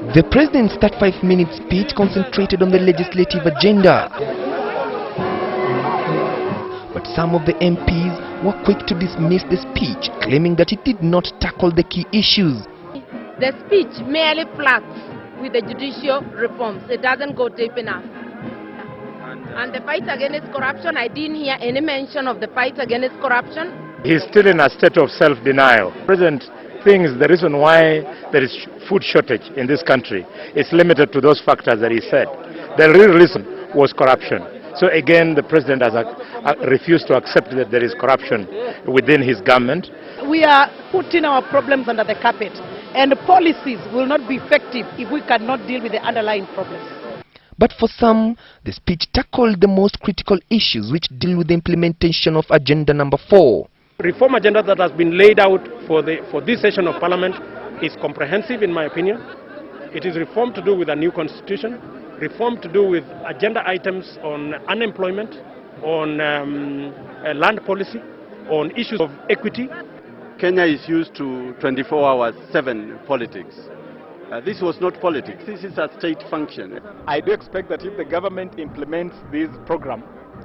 The president's 35-minute speech concentrated on the legislative agenda. But some of the MPs were quick to dismiss the speech, claiming that it did not tackle the key issues. The speech merely flirts with the judicial reforms. It doesn't go deep enough. And the fight against corruption, I didn't hear any mention of the fight against corruption. He's still in a state of self-denial. The president thinks the reason why there is food shortage in this country is limited to those factors that he said. The real reason was corruption. So again, the president has refused to accept that there is corruption within his government. We are putting our problems under the carpet, and policies will not be effective if we cannot deal with the underlying problems. But for some, the speech tackled the most critical issues which deal with the implementation of Agenda Number 4. Reform agenda that has been laid out for this session of Parliament is comprehensive, in my opinion. It is reform to do with a new constitution, reform to do with agenda items on unemployment, on land policy, on issues of equity. Kenya is used to 24 hours, 7 politics. This was not politics, this is a state function. I do expect that if the government implements this program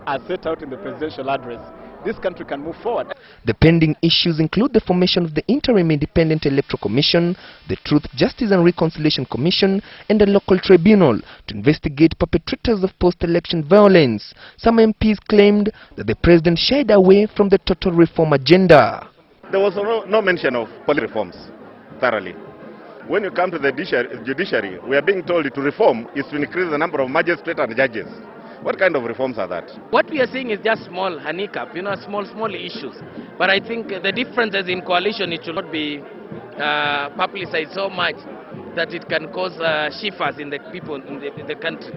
as set out in the presidential address, this country can move forward. The pending issues include the formation of the Interim Independent Electoral Commission, the Truth, Justice and Reconciliation Commission, and a local tribunal to investigate perpetrators of post-election violence. Some MPs claimed that the president shied away from the total reform agenda. There was no mention of policy reforms thoroughly. When you come to the judiciary, we are being told to reform is to increase the number of magistrates and judges. What kind of reforms are that? What we are seeing is just small hiccup, small issues. But I think the differences in coalition, it should not be publicized so much that it can cause shivers in the people in the country.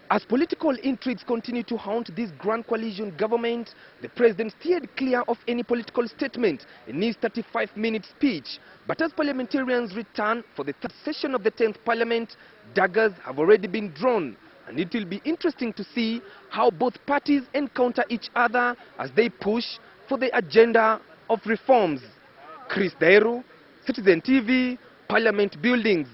As political intrigues continue to haunt this grand coalition government, the president steered clear of any political statement in his 35-minute speech. But as parliamentarians return for the third session of the 10th Parliament, daggers have already been drawn. And it will be interesting to see how both parties encounter each other as they push for the agenda of reforms. Chris Dairu, Citizen TV, Parliament Buildings.